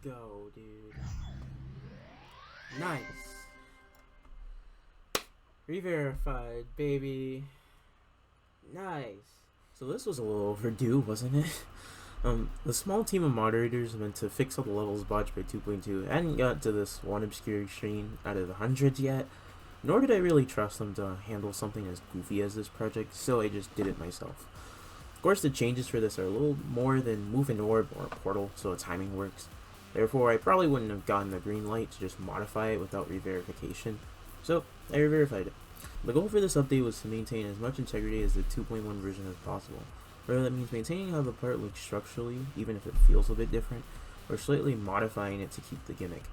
go, dude. Nice. Re-verified, baby. Nice. So this was a little overdue, wasn't it? The small team of moderators meant to fix all the levels botched by 2.2 hadn't got to this one obscure extreme out of the hundreds yet, nor did I really trust them to handle something as goofy as this project, so I just did it myself. Of course, the changes for this are a little more than move an orb or a portal, so the timing works. Therefore, I probably wouldn't have gotten the green light to just modify it without re-verification, so I re-verified it. The goal for this update was to maintain as much integrity as the 2.1 version as possible. Whether that means maintaining how the part looks structurally, even if it feels a bit different, or slightly modifying it to keep the gimmick.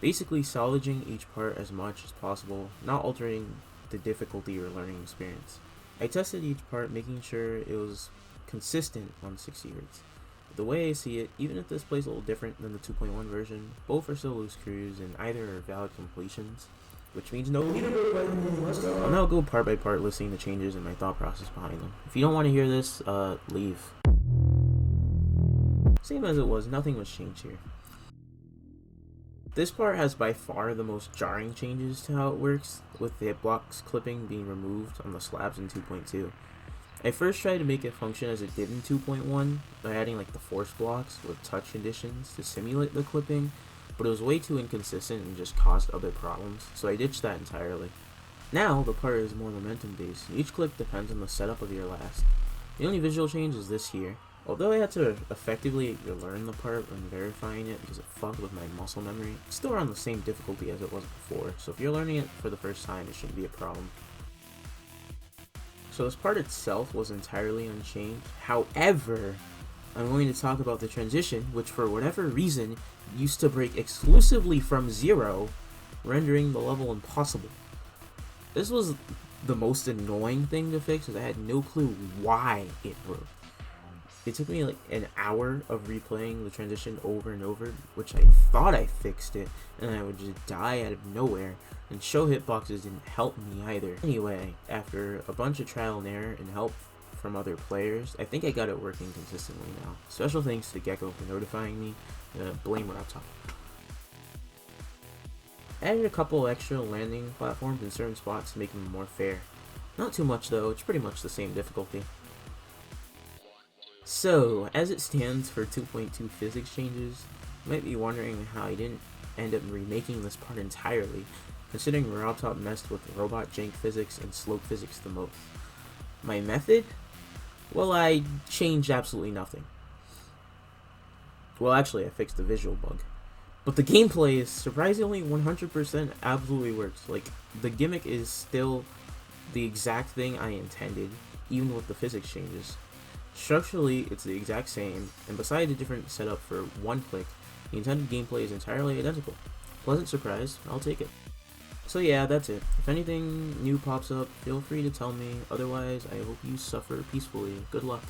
Basically salvaging each part as much as possible, not altering the difficulty or learning experience. I tested each part, making sure it was consistent on 60 Hz. The way I see it, even if this plays a little different than the 2.1 version, both are still loose screws and either are valid completions, which means no leaderboard. I'll now go part by part listing the changes and my thought process behind them. If you don't want to hear this, leave. Same as it was, nothing was changed here. This part has by far the most jarring changes to how it works, with the hitbox clipping being removed on the slabs in 2.2. I first tried to make it function as it did in 2.1 by adding like the force blocks with touch conditions to simulate the clipping, but it was way too inconsistent and just caused other problems, so I ditched that entirely. Now, the part is more momentum based, and each clip depends on the setup of your last. The only visual change is this here. Although I had to effectively relearn the part when verifying it because it fucked with my muscle memory, it's still around the same difficulty as it was before, so if you're learning it for the first time, it shouldn't be a problem. So this part itself was entirely unchanged. However, I'm going to talk about the transition, which for whatever reason used to break exclusively from 0, rendering the level impossible. This was the most annoying thing to fix because I had no clue why it broke. It took me like an hour of replaying the transition over and over, which I thought I fixed it, and I would just die out of nowhere, and show hitboxes didn't help me either. Anyway, after a bunch of trial and error and help from other players, I think I got it working consistently now. Special thanks to Gecko for notifying me. Blame Laptop. Added a couple extra landing platforms in certain spots to make them more fair. Not too much though, it's pretty much the same difficulty. So, as it stands for 2.2 physics changes, you might be wondering how I didn't end up remaking this part entirely, considering Laptop messed with robot jank physics and slope physics the most. My method? Well, I changed absolutely nothing. Well, actually, I fixed the visual bug. But the gameplay is surprisingly 100% absolutely works. Like, the gimmick is still the exact thing I intended, even with the physics changes. Structurally, it's the exact same, and besides a different setup for one click, the intended gameplay is entirely identical. Pleasant surprise, I'll take it. So yeah, that's it. If anything new pops up, feel free to tell me. Otherwise, I hope you suffer peacefully. Good luck.